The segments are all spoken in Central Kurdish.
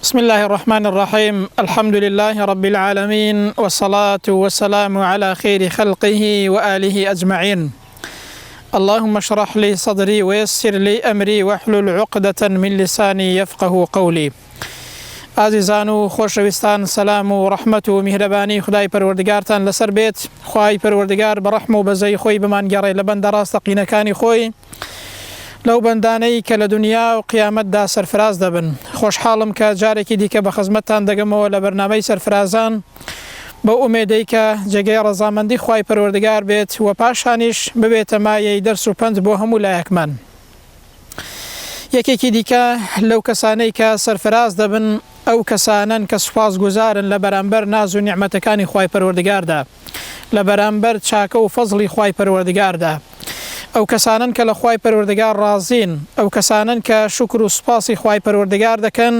بسم الله الرحمن الرحيم. الحمد لله رب العالمين، والصلاة والسلام على خير خلقه وآله أجمعين. اللهم اشرح لي صدري ويسر لي أمري واحلل عقدة من لساني يفقه قولي. عزیزان خوشویستان، سلام و رحمت و مهربانی خدای پروردگارتان لسر بیت. خدای پروردگار برحم و بزای خوی بمان گەڕێ لە بەندە ڕاستەقینەکانی خۆی لەو بەندانەی کە لە دنیا و قیامەتدا سەرفراز دەبن. خۆشحاڵم کە جارێکی دیکە بە خزمەتتان دەگەمەوە لە بەرنامەی سەرفرازان بە ئومێدەی کە جێگەی ڕەزامەندی خدای پەروەردگار بێت و پاشانیش ببێتە مایەی دەرس و پند بۆ هەموو لایەکمان. یەکێکی دیکە لەو کەسانەی کە سەرفراز دەبن ئەو کەسانن کە سوپاسگوزارن لە بەرامبەر ناز و نیعمەتەکانی خدای پەروەردگاردا، لە بەرامبەر چاکە و فەزڵی خدای پەروەردگاردا. ئەو کەسانن کە لە خدای پەروەردگار ڕازین، ئەو کەسانن کە شکر و سوپاسی خدای پەروەردگار دەکەن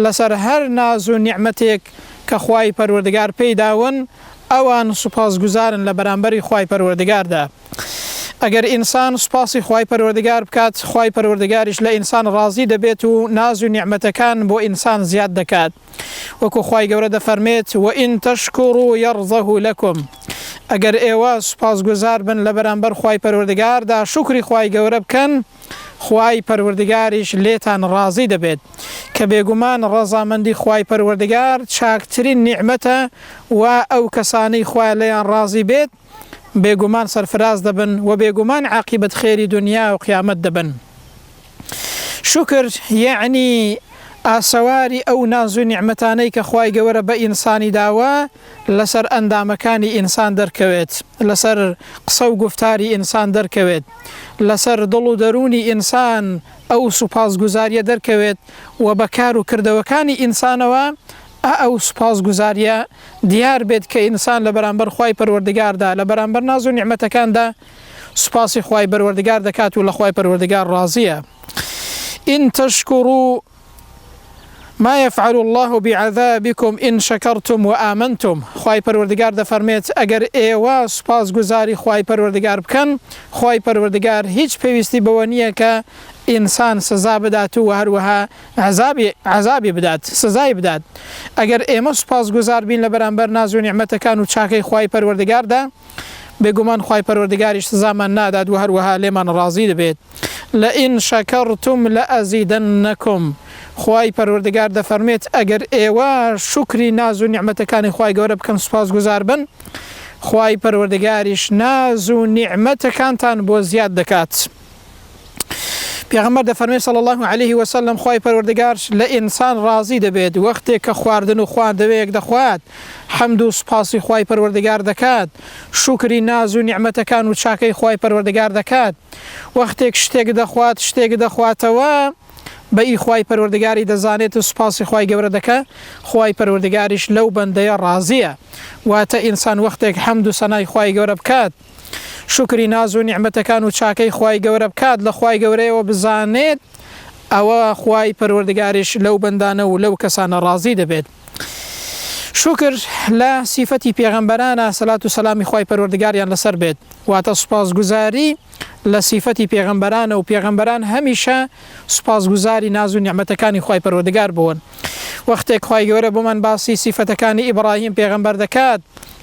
لەسەر هەر ناز و نیعمەتێک کە خدای پەروەردگار پێی داون، ئەوان سوپاسگوزارن لە بەرامبەری خدای پەروەردگاردا. ئەگەر ئینسان سوپاسی خدای پەروەردگار بکات، خدای پەروەردگاریش لە ئینسان ڕازی دەبێت و ناز و نیعمەتەکان بۆ ئینسان زیاد دەکات. وەکو خدای گەورە دەفەرمێت: وئین تەشکوروا یەرضەه لەکم. ئەگەر ئێوە سوپاسگوزار بن لە بەرامبەر خدای پەروەردگاردا، شکری خدای گەورە بکەن، خدای پەروەردگاریش لێتان ڕازی دەبێت. کە بێگومان ڕەزامەندی خدای پەروەردگار چاکترین نیعمەتە و ئەو کەسانەی خدای لێیان ڕازی بێت بێگومان سەرفراز دەبن و بێگومان عاقبەت خێری دنیا و قیامەت دەبن. شکر یعنی ئاسەواری ئەو ناز و نیعمەتانەی کە خدای گەورە بە ئینسانی داوە لەسەر ئەندامەکانی ئینسان دەرکەوێت، لەسەر قسە و گفتاری ئینسان دەرکەوێت، لەسەر دڵ و دەرونی ئینسان ئەو سوپاسگوزاریە دەرکەوێت و بەکار و کردەوەکانی ئینسانەوە ئەو سوپاسگوزاریە دیار بێت کە ئینسان لە بەرامبەر خدای پەروەردگاردا، لە بەرامبەر ناز و نیعمەتەکاندا سوپاسی خدای پەروەردگار دەکات و لە خدای پەروەردگار ڕازیە. ئین تەشکوروا ما يفعل الله بعذابكم إن شكرتم وآمنتم. خدای پەروەردگار دەفەرمێت ئەگەر ئێوە سوپاسگوزاری خدای پەروەردگار بکەن، خدای پەروەردگار هیچ پێویستی بەوە نییە کە ئینسان سزا بدات و هەروەها عەزابی بدات، سزای بدات. ئەگەر ئێمە سوپاسگوزار بین لە بەرامبەر ناز و نیعمەتەکان و چاکەی خدای پەروەردگاردا، بێگومان خدای پەروەردگاریش سزامان نادات و هەروەها لێمان ڕازی دەبێت. لئین شەکەرتم لەئەزیدەنەکم. خدای پەروەردگار دەفەرمێت ئەگەر ئێوە شکری ناز و نیعمەتەکانی خدای گەورە بکەن، سوپاسگوزار بن، خدای پەروەردگاریش ناز و نیعمەتەکانتان بۆ زیاد دەکات. پێغەمبەر دەفەرمێت صلی الله علیه و سلم خدای پەروەردگار لە ئینسان ڕازی دەبێت وەختێک کە خواردن و خواردەوەیەک دەخوات، حەمد و سوپاسی خدای پەروەردگار دەکات، شکری ناز و نیعمەتەکان و چاکەی خدای پەروەردگار دەکات. وەختێک شتێک دەخوات، شتێک دەخواتەوە بەئی خدای پەروەردگاری دەزانێت و سوپاسی خدای گەورە دەکات، خدای پەروەردگاریش لەو بەندەیە ڕازیە. واتە ئینسان وەختێک حەمد و سەنای خدای گەورە بکات، شکری ناز و نیعمەتەکان و چاکەی خدای گەورە بکات، لە خدای گەورەیەوە بزانێت ئەوە خدای پەروەردگاریش لەو بەندانە و لەو کەسانە ڕازی دەبێت. شکر لە سیفەتی پێغەمبەرانە سەلات و سەلامی خدای پەروەردگاریان لەسەر بێت. واتە سوپاسگوزاری لە سیفەتی پێغەمبەرانە و پێغەمبەران هەمیشە سوپاسگوزاری ناز و نیعمەتەکانی خدای پەروەردگار بوون. وەختێک خدای گەورە بۆمان باسی سیفەتەکانی ئیبراهیم پێغەمبەر دەکات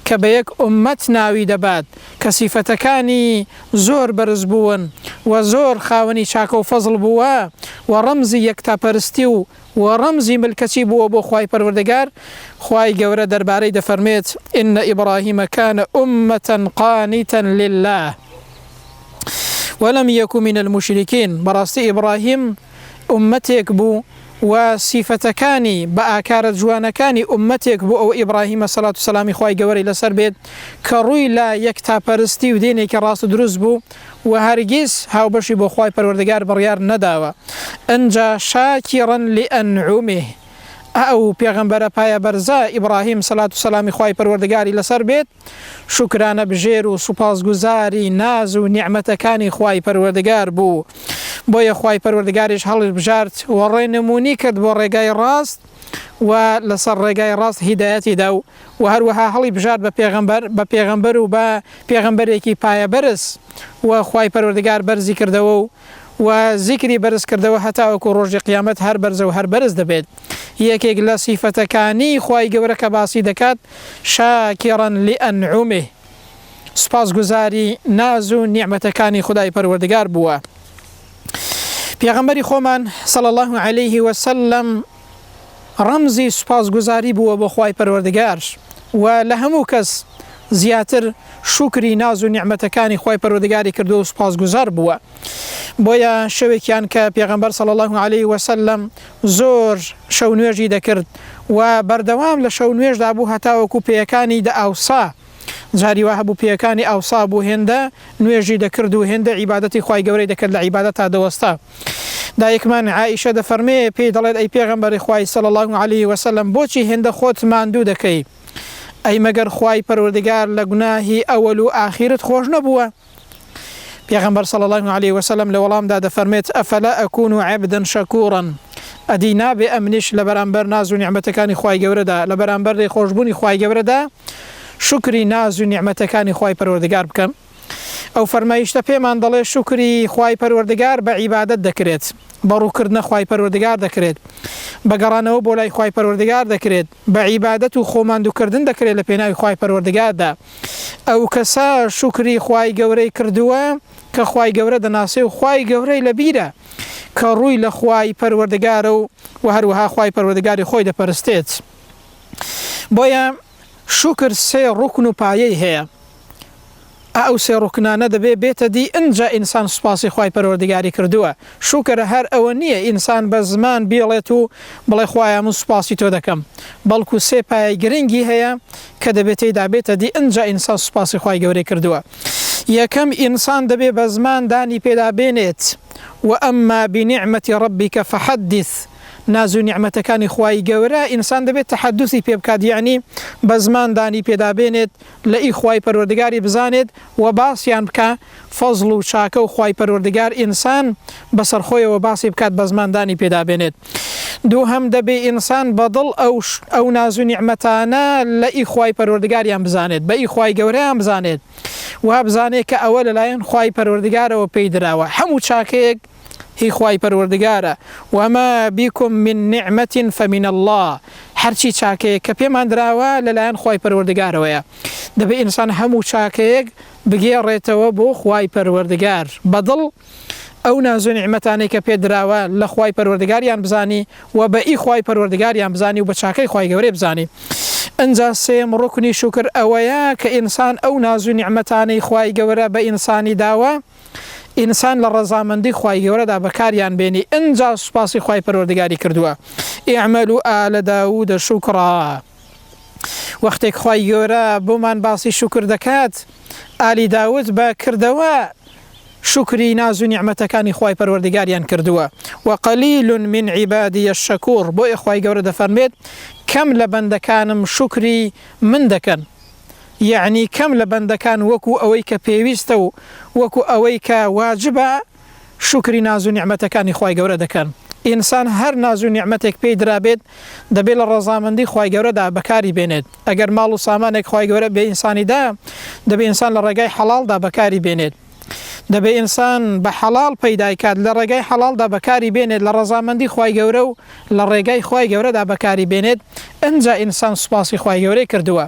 کە بە یەک ئومەت ناوی دەبات کە سیفەتەکانی زۆر بەرز بوون و زۆر خاوەنی چاکە و فەزڵ بووە و ڕەمزی یەکتاپەرستی و ڕەمزی ملکەچی بووە بۆ خدای پەروەردگار. خدای گەورە دەربارەی دەفەرمێت: ئین ئیبراهیم کان ئومەتەن قانیتەن لله ولم يكن من المشركين. بەڕاستی ئیبراهیم ئومەتێک بوو و سیفەتەکانی بە ئاکارە جوانەکانی ئومەتێک بوو ئەو ئیبراهیمە سەلات و سەلامی خدای گەورەی لەسەر بێت کە ڕووی لە یەکتاپەرستی و دینێکی ڕاست و دروست بوو و هەرگیز هاوبەشی بۆ خدای پەروەردگار بڕیار نەداوە. ئەنجا شاکیڕەن لئەنعومه. ئەو پێغەمبەرە پایە بەرزە ئیبراهیم سەلات و سەلامی خدای پەروەردگاری لەسەر بێت شکرانە بژێر و سوپاسگوزاری ناز و نیعمەتەکانی خدای پەروەردگار بوو. بۆیە خدای پەروەردگاریش هەڵی بژارد و ڕێنمونی کرد بۆ ڕێگای ڕاست و لەسەر ڕێگای ڕاست هیدایەتی دا و هەروەها هەڵی بژارد بە پێغەمبەر و بە پێغەمبەرێکی پایە بەرز و خدای پەروەردگار بەرزی کردەوە و ذیکری بەرز کردەوە هەتاوەکو ڕۆژی قیامەت هەر بەرزە و هەر بەرز دەبێت. یەکێک لە سیفەتەکانی خوای گەورە کە باسی دەکات شاکیڕەن لئەنعومه، سوپاسگوزاری ناز و نیعمەتەکانی خودای پەروەردگار بووە. پێغەمبەری خۆمان صلی الله عليه وسلم ڕەمزی سوپاسگوزاری بووە بۆ خوای پەروەردگار و لە هەموو کەس زیاتر شکری ناز و نیعمەتەکانی خوای پەروەردگاری کردو و سوپاسگوزار بووە. بۆیە شەوێکیان کە پێغەمبەر صلی الله عليه وسلم زۆر شەو نوێژی دەکرد و بەردەوام لە شەو نوێژدا بوو هەتاوەکو پێیەکانی ئەوسا، جاری وا هەبوو پێیەکانی ئەوسا بوو هێندە نوێژی دەکرد و هێندە عیبادەتی خوای گەورەی دەکرد لە عیبادەتا دەوەستا. دایکمان عائشە دەفەرمێ پێی دەڵێت ئەی پێغەمبەری خوای صلی الله عليه وسلم بۆچی هێندە خۆت ماندوو دەکەی؟ ئەی مەگەر خوای پەروەردگار لە گوناهی ئەوەل و ئاخیرت خۆش نەبووە؟ پێغەمبەر صلی الله عليه وسلم لە وەڵامدا دەفەرمێت ئەفەلا ئەکون عەبدەن شەکوڕەن، ئەدی نابێ ئەمنیش لە بەرامبەر ناز و نیعمەتەکانی خوای گەورەدا، لە بەرامبەر خۆشبوونی خوای گەورەدا شکری ناز و نیعمەتەکانی خوای پەروەردگار بکەم. ئەو فەرمایشتە پێمان دەڵێ شکری خوای پەروەردگار بە عیبادەت دەکرێت، بەڕووکردنە خوای پەروەردگار دەکرێت، بەگەڕانەوە بۆ لای خوای پەروەردگار دەکرێت، بە عیبادەت و خۆماندووکردن دەکرێت لە پێناوی خوای پەروەردگاردا. ئەو کەسە شکری خوای گەورەی کردووە کە خوای گەورە دەناسێ و خوای گەورەی لەبیرە کە ڕووی لە خوای پەروەردگارە و هەروەها خوای پەروەردگاری خۆی دەپەرستێت. بۆیە شکر سێ ڕوکن و پایەی هەیە. ئەو سێ ڕوکنانە دەبێ بێتە دی ئەنجا ئینسان سوپاسی خوای پەروەردگاری کردووە. شکر هەر ئەوە نییە ئینسان بە زمان بێڵێت و بڵێ خوایە من سوپاسی تۆ دەکەم، بەڵکو سێ پایەی گرنگی هەیە کە دەبێت تێیدا بێتە دی ئەنجا ئینسان سوپاسی خوای گەورەی کردووە. یەکەم ئینسان دەبێ بە زمان دانی پێدا بێنێت و ئەمما بنیعمەتی ڕەبیکە فەحەدیث، ناز و نیعمەتەکانی خوای گەورە ئینسان دەبێت تەحەدوثی پێ بکات، یعنی بە زمان دانی پێدا بێنێت لە ئی خوای پەروەردگاری بزانێت و باسییان بکە فەزڵ و چاکە و خوای پەروەردگار ئینسان بەسەرخۆیەوە باسی بکات بە زمان دانی پێدا بێنێت. دووهەم دەبێ ئینسان بەدڵ ئەو ناز و نیعمەتانە لە ئی خوای پەروەردگاریان بزانێت، بە ئی خوای گەورەیان بزانێت و بزانێت کە ئەوە لەلایەن خوای پەروەردگارەوە پێی دراوە. هەموو چاکەیەک هی خوای پەروەردگارە، وما بیکم من نعمة فمن الله، هەرچی چاکەیە کە پێمان دراوە لەلایەن خوای پەروەردگارەوەیە. دەبێت ئینسان هەموو چاکەیەک بگێڕێتەوە بۆ خوای پەروەردگار، بەدڵ ئەو ناز و نیعمەتانەی کە پێ دراوە لە خوای پەروەردگاریان بزانی و بە ئی خوای پەروەردگاریان بزانی و بە چاکەی خوای گەورەی بزانی. ئەنجا سێم ڕوکنی شکر ئەوەیە کە ئینسان ئەو ناز و نیعمەتانەی خوای گەورە بە ئینسانی داوە ئینسان لە ڕەزامەندی خوای گەورەدا بەکاریان بێنی، ئەنجا سوپاسی خوای پەروەردگاری کردووە. ئیعمەلوا ئالە داوود شوکرا. وەختێک خوای گەورە بۆمان باسی شکر دەکات، ئالی داوود بە کردەوە شکری ناز و نیعمەتەکانی خوای پەروەردگاریان کردووە. وقلیل من عیبادی الشەکوور، بۆیە خوای گەورە دەفەرمێت کەم لە بەندەکانم شکری من دەکەن، یعنی کەم لە بەندەکان وەکو ئەوەی کە پێویستە و وەکو ئەوەی کە واجبە شکری ناز و نیعمەتەکانی خوای گەورە دەکەن. ئینسان هەر ناز و نیعمەتێک پێی درابێت دەبێت لە ڕەزامەندی خوای گەورەدا بەکاری بێنێت. ئەگەر ماڵ و سامانێک خوای گەورە بێ ئینسانیدا دەبێت ئینسان لە ڕێگای حەڵاڵدا بەکاری بێنێت، دەبێت ئینسان بە حەڵاڵ پەیدای کات، لە ڕێگای حەڵاڵدا بەکاری بێنێت، لە ڕەزامەندی خوای گەورە و لە ڕێگای خوای گەورەدا بەکاری بێنێت، ئەنجا ئینسان سوپاسی خوای گەورەی کردووە.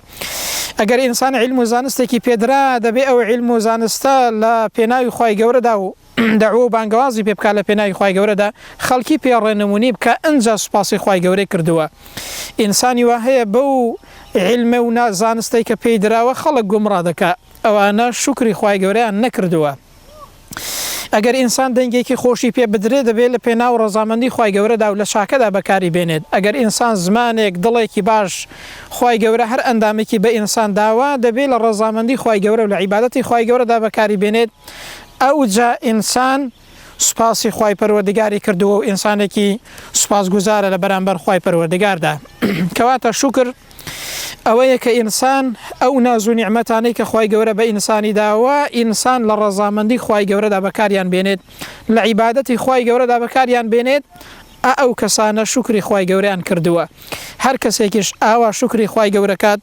ئەگەر ئینسان علم و زانستێکی پێدرا دەبێت ئەو علم و زانستە لە پێناوی خوای گەورەدا و دعوە و بانگەوازی پێ بکات لە پێناوی خوای گەورەدا، خەڵکی پێڕێنمونی بکە، ئەنجا سوپاسی خوای گەورەی کردووە. ئینسانی وا هەیە بەو علمە و زانستەی کە پێی دراوە خەڵک گومڕا دەکات، ئەوانە شکری خوای گەورەیان نەکردووە. ئەگەر ئینسان دەنگێکی خۆشی پێ بدرێت دەبێت لە پێناو ڕەزامەندی خوای گەورەدا و لە شاکەدا بەکاری بێنێت. ئەگەر ئینسان زمانێک دڵێکی باش خوای گەورە هەر ئەندامێکی بە ئینسان داوە دەبێت لە ڕەزامەندی خوای گەورە و لە عیبادەتی خوای گەورەدا بەکاری بێنێت، ئەوجا ئینسان سوپاسی خوای پەروەردگاری کردووە و ئینسانێکی سوپاسگوزارە لە بەرامبەر خوای پەروەردگاردا. کەواتە شکر ئەوەیە کە ئینسان ئەو ناز و نیعمەتانەی کە خوای گەورە بە ئینسانی داوە ئینسان لە ڕەزامەندی خوای گەورەدا بەکاریان بێنێت، لە عیبادەتی خوای گەورەدا بەکاریان بێنێت، ئەو کەسانە شکری خوای گەورەیان کردووە. هەر کەسێکیش ئاوا شکری خوای گەورەکات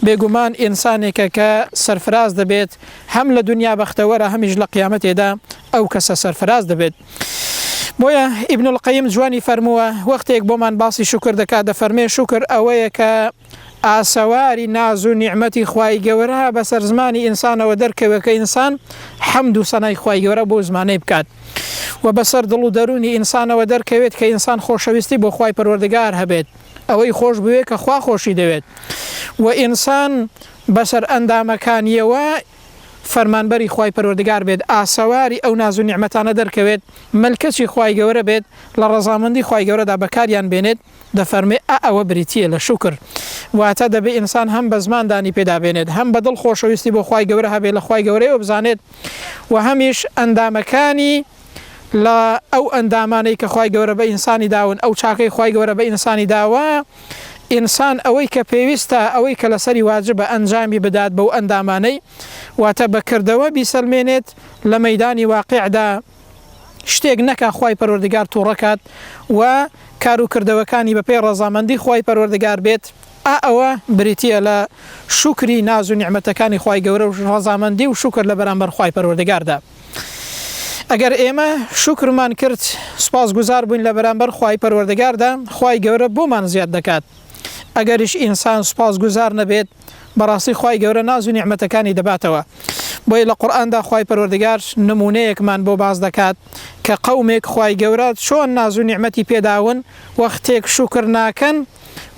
بێگومان ئینسانێکە کە سەرفراز دەبێت هەم لە دنیا بەختەوەرە هەمیش لە قیامەتێدا ئەو کەسە سەرفراز دەبێت. بۆیە ئیبن القەیم جوانی فەرمووە وەختێک بۆمان باسی شکر دەکات دەفەرمێ شکر ئەوەیە کە ئاسەواری ناز و نیعمەتی خوای گەورە بەسەر زمانی ئینسانەوە دەرکەوێت کە ئینسان حەمد و سەنای خوای گەورە بۆ زمانەی بکات و بەسەر دڵ و دەرونی ئینسانەوە دەرکەوێت کە ئینسان خۆشەویستی بۆ خوای پەروەردگار هەبێت ئەوەی خۆش بوێت کە خوا خۆشی دەوێت و ئینسان بەسەر ئەندامەکانیەوە فەرمانبەری خوای پەروەردگار بێت ئاسەواری ئەو ناز و نیعمەتانە دەرکەوێت ملکەچی خوای گەورە بێت لە ڕەزامەندی خوای گەورەدا بەکاریان بێنێت دەفەرمێ ئەوە بریتیە لە شکر واتە دەبێ ئینسان هەم بە زماندانی پێدا بێنێت هەم بە دڵ خۆشەویستی بۆ خوای گەورە هەبێت لە خوای گەورەیەوە بزانێت و هەمیش ئەندامەکانی لە ئەو ئەندامانەی کە خوای گەورە بە ئینسانی داون ئەو چاکەی خوای گەورە بە ئینسانی داوە ئینسان ئەوەی کە پێویستە ئەوەی کە لەسەری واجبە ئەنجامی بدات بەو ئەندامانەی واتە بەکردەوە بیسەلمێنێت لە مەیدانی واقعدا شتێک نەکا خوای پەروەردگار تووڕەکات و کار و کردەوەکانی بەپێی ڕەزامەندی خوای پەروەردگار بێت ئەوە بریتیە لە شکری ناز و نیعمەتەکانی خوای گەورە و ڕەزامەندی و شکر لە بەرامبەر خوای پەروەردگاردا. ئەگەر ئێمە شکرمان کرد سوپاسگوزار بووین لە بەرامبەر خوای پەروەردگاردا خوای گەورە بۆمان زیاد دەکات ئەگەریش ئینسان سوپاسگوزار نەبێت بەڕاستی خوای گەورە ناز و نیعمەتەکانی دەباتەوە. بۆیە لە قورئاندا خوای پەروەردگار نمونەیەکمان بۆ باز دەکات کە قەومێک خوای گەورە چۆن ناز و نیعمەتی پێداون وەختێک شکر ناکەن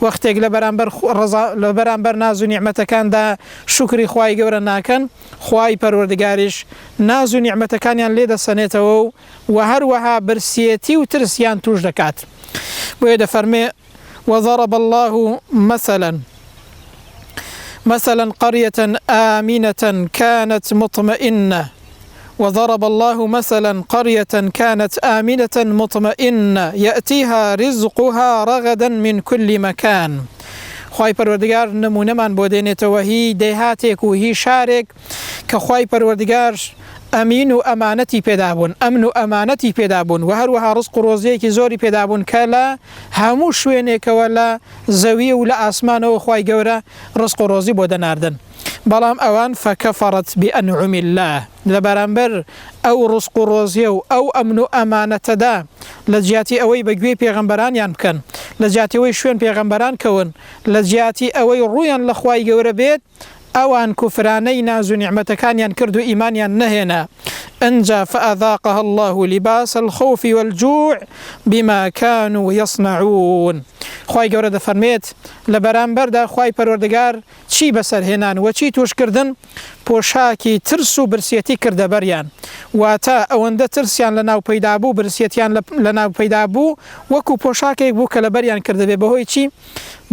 وەختێک لە بەرامبەر ناز و نیعمەتەکاندا شکری خوای گەورە ناکەن خوای پەروەردگاریش ناز و نیعمەتەکانیان لێ دەسەنێتەوە و هەروەها برسیەتی و ترسیان توش دەکات. بۆیە دەفەرمێ وضرب الله مثلا قرية آمنة كانت مطمئنة وضرب الله مثلا قرية كانت آمنة مطمئنة يأتيها رزقها رغدا من كل مكان. خوای پەروەردگار نمونەمان بۆ دێنێتەوە هی دێهاتێک و هی شارێک کە خوای پەروەردگار ئەمین و ئەمانەتی پێدابوون ئەمن و ئەمانەتی پێدابوون و هەروەها ڕزق و ڕۆزیەکی زۆری پێدابوون کە لە هەموو شوێنێکەوە لە زەوی و لە ئاسمانەوە خوای گەورە ڕزق و ڕۆزی بۆ دەناردن بەڵام ئەوان فەکەفەڕەت بئەنعوم الله لە بەرامبەر ئەو ڕزق و ڕۆزیە و ئەو ئەمن و ئەمانەتەدا لە جیاتی ئەوەی بەگوێ پێغەمبەرانیان بکەن لە جیاتیەوەی شوێن پێغەمبەران کەون لە جیاتی ئەوەی ڕوویان لە خوای گەورە بێت ئەوان کوفرانەی ناز و نیعمەتەکانیان کرد و ئیمانیان نەهێنا ئەنجا فأذاقها الله لباس الخوف والجوع بما كانوا يصنعون. خوای گەورە دەفەرمێت لە بەرامبەردا خوای پەروەردگار چی بەسەرهێنان و چی توشکردن پۆشاکی ترس و برسیەتی کردە بەریان واتە ئەوەندە ترسیان لە ناو پەیدا بوو برسیەتیان لە ناو پەیدا بوو وەکو پۆشاکێک بوو کە لە بەریان کردەبێ بەهۆی چی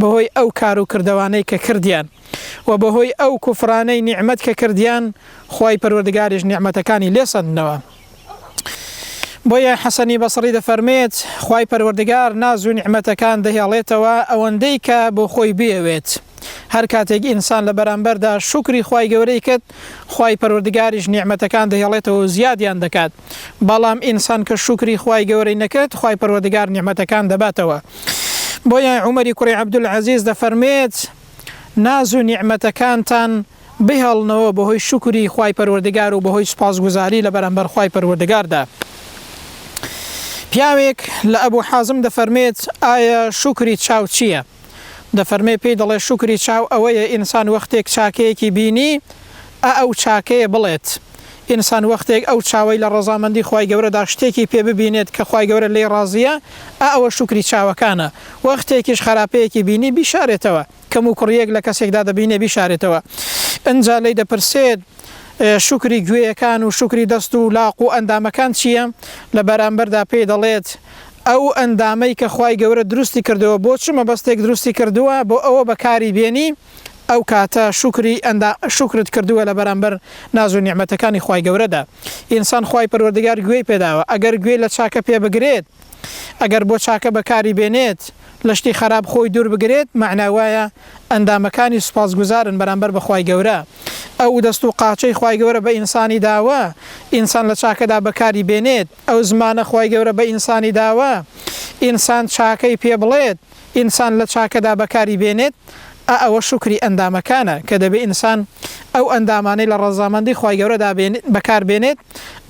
بەهۆی ئەو کار و کردەوانەی کە کردیان و بەهۆی ئەو کوفرانەی نیعمەت کە کردیان خوای پەروەردگاریش نیعمەتەکانی لێسەندنەوە. بۆیە حەسەنی بەسڕی دەفەرمێت خوای پەروەردگار ناز و نیعمەتەکان دەهێڵێتەوە ئەوەندەی کە بۆ خۆی بێوێت هەر کاتێک ئینسان لە بەرامبەردا شکری خوای گەورەی کرد خوای پەروەردگاریش نیعمەتەکان دەهێڵێتەوە و زیادیان دەکات بەڵام ئینسان کە شکری خوای گەورەی نەکرد خوای پەروەردگار نیعمەتەکان دەباتەوە. بۆیە عومەری کوڕی عەبدولعەزیز دەفەرمێت ناز و نیعمەتەکانتان بهێڵنەوە بەهۆی شکری خوای پەروەردگار و بەهۆی سوپاسگوزاری لە بەرامبەر خوای پەروەردگاردا. پیاوێک لە ئەبوو حازم دەفەرمێت ئایا شکری چاو چییە؟ دەفەرمێ پێی دەڵێ شکری چاو ئەوەیە ئینسان وەختێک چاکەیەکی بینی ئەو چاکەیە بڵێت ئینسان وەختێک ئەو چاوەی لە ڕەزامەندی خوای گەورەدا شتێکی پێ ببینێت کە خوای گەورە لێی ڕازیە ئەوە شکری چاوەکانە وەختێکیش خراپەیەکی بینی بیشارێتەوە کەم و کوڕیەک لە کەسێکدا دەبینێ بیشارێتەوە ئەنجا لێی دەپرسێت شکری گوێیەکان و شکری دەست و لاق و ئەندامەکان چییە؟ لە بەرامبەردا پێی دەڵێت ئەو ئەندامەی کە خوای گەورە دروستی کردەوە بۆ چ مەبەستێک دروستی کردووە بۆ ئەوە بەکاری بێنی ئەو کاتە شکرت کردووە لە بەرامبەر ناز و نیعمەتەکانی خوای گەورەدا. ئینسان خوای پەروەردگار گوێی پێداوە ئەگەر گوێ لە چاکە پێ بگرێت ئەگەر بۆ چاکە بەکاری بێنێت لە شتی خراپ خۆی دوور بگرێت معناوایە ئەندامەکانی سوپاسگوزارن بەرامبەر بە خوای گەورە ئەو دەست و قاچەی خوای گەورە بە ئینسانی داوە ئینسان لە چاکەدا بەکاری بێنێت ئەو زمانە خوای گەورە بە ئینسانی داوە ئینسان چاکەی پێ بڵێت ئینسان لە چاکەدا بەکاری بێنێت ئەوە شکری ئەندامەکانە کە دەبێت ئینسان ئەو ئەندامانەی لە ڕەزامەندی خوای گەورەدا بەکاربێنێت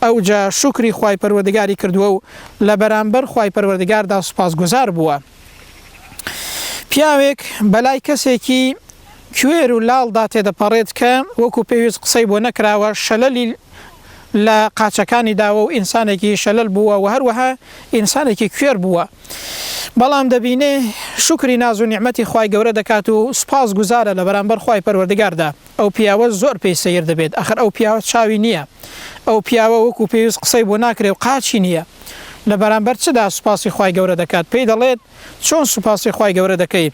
ئەو جا شکری خوای پەروەردگاری کردووە و لە بەرامبەر خوای پەروەردگاردا سوپاسگوزار بووە. پیاوێک بەلای کەسێکی کوێر و لاڵدا تێدەپەڕێت کە وەکو پێویست قسەی بۆ نەکراوە شەلەلی لە قاچەکانی داوە و ئینسانێکی شەلەل بووە و هەروەها ئینسانێکی کوێر بووە، بەڵام دەبینێ شکری ناز و نیعمەتی خوای گەورە دەکات و سپاس گوزارە لە بەرامبەر خوای پەروەردگاردا. ئەو پیاوە زۆر پێی سەیر دەبێت، ئەخر ئەو پیاوە چاوی نییە، ئەو پیاوە وەکو پێویست قسەی بۆ ناکرێ و قاچی نییە، لە بەرامبەر چدا سوپاسی خوای گەورە دەکات، پێی دەڵێت چۆن سوپاسی خوای گەورە دەکەیت،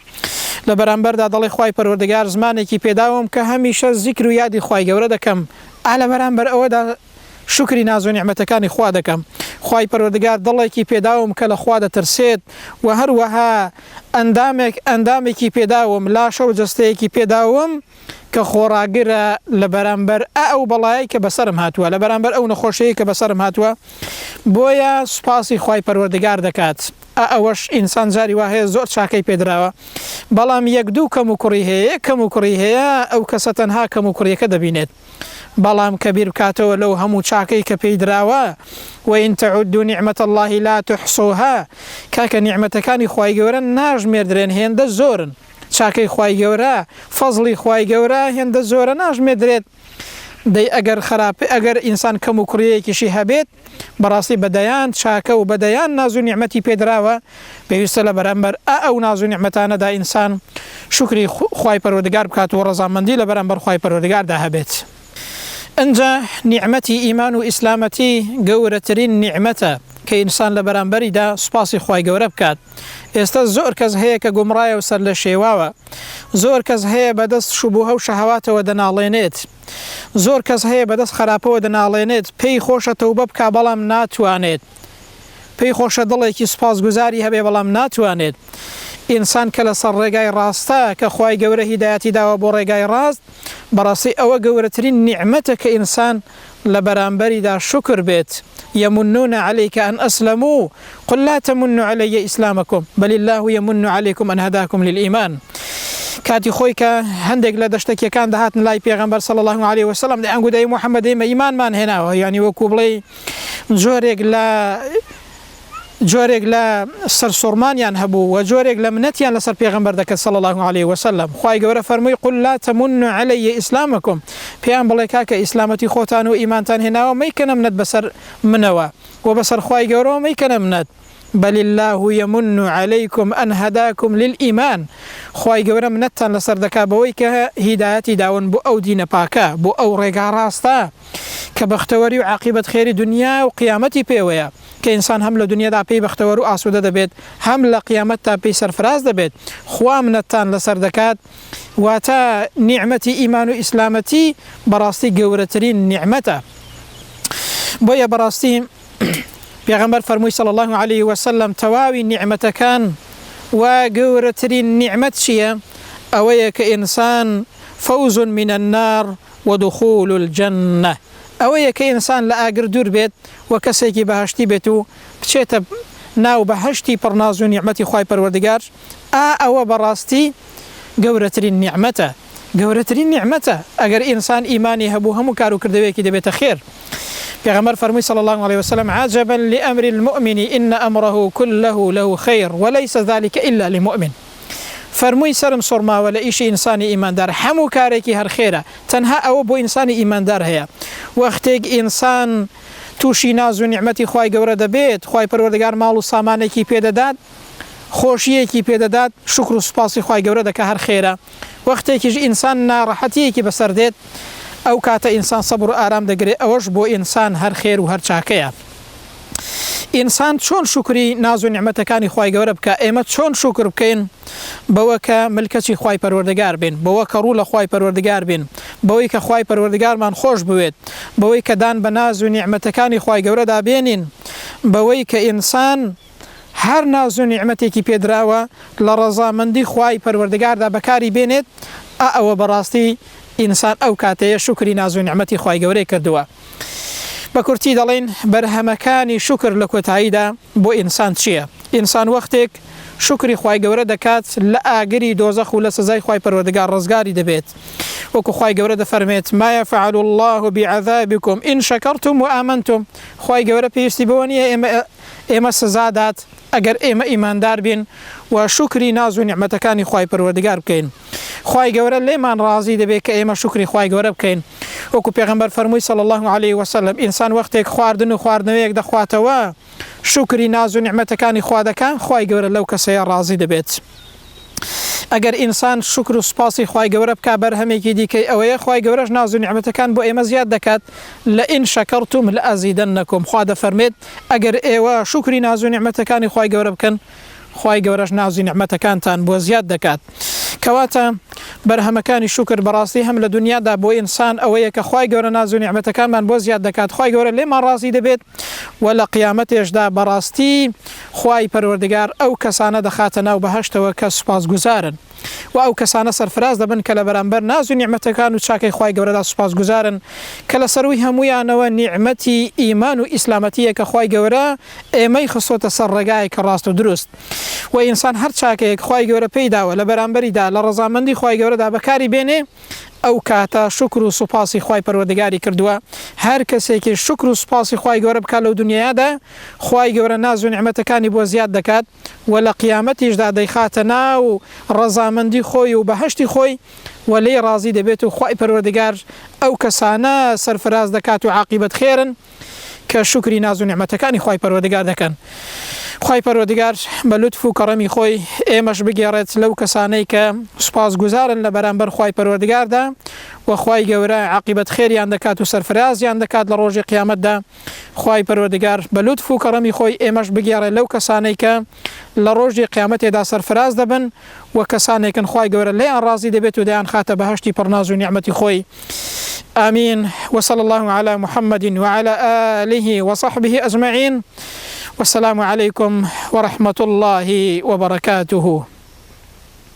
لە بەرامبەردا دەڵێ خوای پەروەردگار زمانێکی پێداوم کە هەمیشە زیکر و یادی خوای گەورە دەکەم، لە بەرامبەر ئەوەدا شکری ناز و نیعمەتەکانی خوا دەکەم. خوای پەروەردگار دڵێکی پێداوم کە لە خوا دەترسێت و هەروەها ئەندامێکی پێداوم، لاشە و جەستەیەکی پێداوم کە خۆڕاگرە لە بەرامبەر ئەو بەڵایی کە بەسەرم هاتووە، لە بەرامبەر ئەو نەخۆشەیە کە بەسەرم هاتووە، بۆیە سوپاسی خوای پەروەردگار دەکات. ئەوەش ئینسان جاری وا هەیە زۆر چاکەی پێدراوە، بەڵام یەک دوو کەم و کوڕی هەیە، کەم و کوڕی هەیە، ئەو کەسە تەنها کەم و کوڕیەکە دەبینێت، بەڵام کە بیر بکاتەوە لەو هەموو چاکەی کە پێی دراوە وإن تعدوا نعمة الله لا تحصوها، کاکە نیعمەتەکانی خوای گەورە ناژمێردرێن، هێندە زۆرن، چاکەی خوای گەورە، فەزڵی خوای گەورە هێندە زۆرە ناژمێردرێت. دەی ئەگەر خراپی ئەگەر ئینسان کەم و کوڕیەکیشی هەبێت بەڕاستی بەدەیان چاکە و بەدەیان ناز و نیعمەتی پێدراوە، پێویستە لە بەرامبەر ئەو ناز و نیعمەتانەدا ئینسان شکری خوای پەروەردگار بکات و ڕەزامەندی لە بەرامبەر خوای پەروەردگاردا هەبێت. ئەنجا نیعمەتی ئیمان و ئیسلامەتی گەورەترین نیعمەتە کە ئینسان لە بەرامبەریدا سوپاسی خوای گەورە بکات. ئێستا زۆر کەس هەیە کە گومڕایە و سەر لە شێواوە، زۆر کەس هەیە بەدەست شوبوهە و شەهەواتەوە دەناڵێنێت، زۆر کەس هەیە بەدەست خراپەوە دەناڵێنێت، پێی خۆشە تەوبە بکا بەڵام ناتوانێت، پێی خۆشە دڵێکی سوپاسگوزاری هەبێ بەڵام ناتوانێت. ئینسان کە لە سەر ڕێگای ڕاستە کە خوای گەورە هیدایەتی داوە بۆ ڕێگای ڕاست، بەڕاستی ئەوە گەورەترین نیعمەتە کە ئینسان لە بەرامبەریدا شکر بێت. يمنون عليك أن أسلموا قل لا تمنوا علي إسلامكم بل الله يمن عليكم أن هداكم للإيمان. کاتی خۆی کە هەندێک لە دەشتێکیەکان دەهاتن لای پێغەمبەر صلی الله عليه وسلم دەیانگو دەی محەممەد ئێمە ئیمانمان هێناوە، یعنی وەکو بڵێ جۆرێک لە سەرسوڕمانیان هەبوو و جۆرێک لە منەتیان لەسەر پێغەمبەر دەکرد صلی الله عليه وسلم. خوای گەورە فەرمووی قل لا تمنوا علي إسلامكم، پێیان بڵێ کاکە ئیسلامەتی خۆتان و ئیمانتان هێناوە مەیکەنە منەت بەسەر منەوە و بەسەر خوای گەورەوە مەیکەنە منەت، بل الله يمن عليكم أن هداكم للإيمان. خوای گەورە منەتتان لەسەر دەکا بەوەی کە هیدایەتی داون بۆ ئەو دینە پاکە، بۆ ئەو ڕێگا ڕاستە کە بەختەوەری و عاقبەت خێری دنیا و قیامەتی پێوەیە، کە ئینسان هەم لە دنیادا پێی بەختەوەر و ئاسوودە دەبێت، هەم لە قیامەتتا پێی سەرفراز دەبێت. خوا منەتتان لەسەر دەکات، واتە نیعمەتی ئیمان و ئیسلامەتی بەڕاستی گەورەترین نیعمەتە. بۆیە بەڕاستی پێغەمبەر فەرمووی صلی الله عليه وسلم تەواوی نیعمەتەکان و گەورەترین نیعمەت چییە؟ ئەوەیە کە ئینسان فەوز من النار ودخول الجنة، ئەوەیە کە ئینسان لە ئاگر دوور بێت و کەسێکی بەهەشتی بێت و بچێتە ناو بەهەشتی پڕناز و نیعمەتی خوای پەروەردگار. ئەوە بەڕاستی گەورەترین نیعمەتە، گەورەترین نیعمەتە. ئەگەر ئینسان ئیمانی هەبوو هەموو کار و کردەوەیەکی دەبێتە خێر. پیغمبر فرمووی صلی الله عليه وسلم عجبا لأمر المؤمن إن أمره كله له خير وليس ذلك إلا لمؤمن. فرمووی سرم سوڕماوە لە ئیشی ئینسانی ئیماندار، هەموو کارێکی هەر خێرە، تەنها ئەوە بۆ ئینسانی ئیماندار هەیە. وەختێک ئینسان تووشی ناز و نیعمەتی خوای گەورە دەبێت، خوای پەروەردگار ماڵ و سامانێکی پێدەدات، خۆشیەکی پێدەدات، شکر و سوپاسی خوای گەورە دەکە هەر خێرە. وەختێکیش ئینسان ناڕەحەتیەکی بەسەر دێت، ئەو کاتە ئینسان سەبر و ئارام دەگرێت، ئەوەش بۆ ئینسان هەر خێر و هەر چاکەیە. ئینسان چۆن شکری ناز و نیعمەتەکانی خوای گەورە بکە؟ ئێمە چۆن شکر بکەین؟ بەوە کە ملکەتی خوای پەروەردگار بین، بەوە کە ڕوو لە خوای پەروەردگار بین، بەوەی کە خوای پەروەردگارمان خۆش بوێت، بەوەی کە دان بە ناز و نیعمەتەکانی خوای گەورەدا بێنین، بەوەی کە ئینسان هەر ناز و نیعمەتێکی پێدراوە لە ڕەزامەندی خوای پەروەردگاردا بەکاری بێنێت. ئەوە بەڕاستی ئینسان ئەو کاتەیە شکری ناز و نیعمەتی خوای گەورەی کردووە. بەکورتی دەڵێن بەرهەمەکانی شکر لە کۆتاییدا بۆ ئینسان چییە؟ ئینسان وەختێک شکری خوای گەورە دەکات لە ئاگری دۆزەخ و لە سزای خوای پەروەردگار ڕزگاری دەبێت. وەکو خوای گەورە دەفەرمێت ما يفعل الله بعذابكم إن شكرتم وآمنتم. خوای گەورە پێویستی بەوە نییە ئێمە سزادات ئەگەر ئێمە ئیماندار بین و شکری ناز و نیعمەتەکانی خوای پەروەردگار بکەین. خوای گەورە لێمان ڕازی دەبێت کە ئێمە شکری خوای گەورە بکەین. وەکو پێغەمبەر فەرمووی صلی الله عليه وسلم ئینسان وەختێک خواردن و خواردنەوەیەک دەخواتەوە شکری ناز و نیعمەتەکانی خوا دەکات خوای گەورە لەو کەسەیە ڕازی دەبێت. ئەگەر ئینسان شکر و سپاسی خوای گەورە بکات بەرهەمێکی دیکەی ئەوەیە خوای گەورەش ناز و نیعمەتەکان بۆ ئێمە زیاد دەکات لئین شەکەرتم لەئەزیدەنەکم. خوا دەفەرمێت ئەگەر ئێوە شکری ناز و نیعمەتەکانی خوای گەورە بکەن خوای گەورەش ناز و نیعمەتەکانتان بۆ زیاد دەکات. کەواتە بەرهەمەکانی شکر بەڕاستی هەم لە دنیادا بۆ ئینسان ئەوەیە کە خوای گەورە ناز و نیعمەتەکانمان بۆ زیاد دەکات خوای گەورە لێمان ڕازی دەبێت و لە قیامەتێشدا بەڕاستی خوای پەروەردگار ئەو کەسانە دەخاتە ناو بەهەشتەوە کە سوپاسگوزارن و ئەو کەسانە سەرفراز دەبن کە لە بەرامبەر ناز و نیعمەتەکان و چاکەی خوای گەورەدا سوپاسگوزارن کە لە سەروی هەمویانەوە نیعمەتی ئیمان و ئیسلامەتیە کە خوای گەورە ئێمەی خستۆتە سەر ڕێگایەک کە ڕاست و دروست. و ئینسان هەر چاکەیەک خوای گەورە پێیداوە لە بەرامبەریدا لە ڕەزامەندی خوای گەورەدا بەکاری بێنێ ئەو کاتە شکر و سوپاسی خوای پەروەردگاری کردووە. هەر کەسێکی شکر و سوپاسی خوای گەورە بکات لەو دنیادا خوای گەورە ناز و نیعمەتەکانی بۆ زیاد دەکات و لە قیامەتیشدا دەیخاتە ناو ڕەزامەندی خۆی و بەهەشتی خۆی و لێی ڕازی دەبێت و خوای پەروەردگار ئەو کەسانە سەرفراز دەکات و عاقیبەت خێرن کە شکری ناز و نیعمەتەکانی خوای پەروەردگار دەکەن. خوای پەروەردگار بە لوتف و کەڕەمی خۆی ئێمەش بگێڕێت لەو کەسانەی کە سوپاسگوزارن لە بەرامبەر خوای پەروەردگاردا و خوای گەورە عاقیبەت خێریان دەکات و سەرفرازیان دەکات لە ڕۆژی قیامەتدا. خوای پەروەردگار بە لوتف و کەڕەمی خۆی ئێمەش بگێڕێت لەو کەسانەی کە لە ڕۆژی قیامەتێدا سەرفراز دەبن و کەسانێکن خوای گەورە لێیان ڕازی دەبێت و دەیان خاتە بەهەشتی پڕناز و نیعمەتی خۆی. آمين. وصلى الله على محمد وعلى آله وصحبه أجمعين. والسلام عليكم ورحمة الله وبركاته.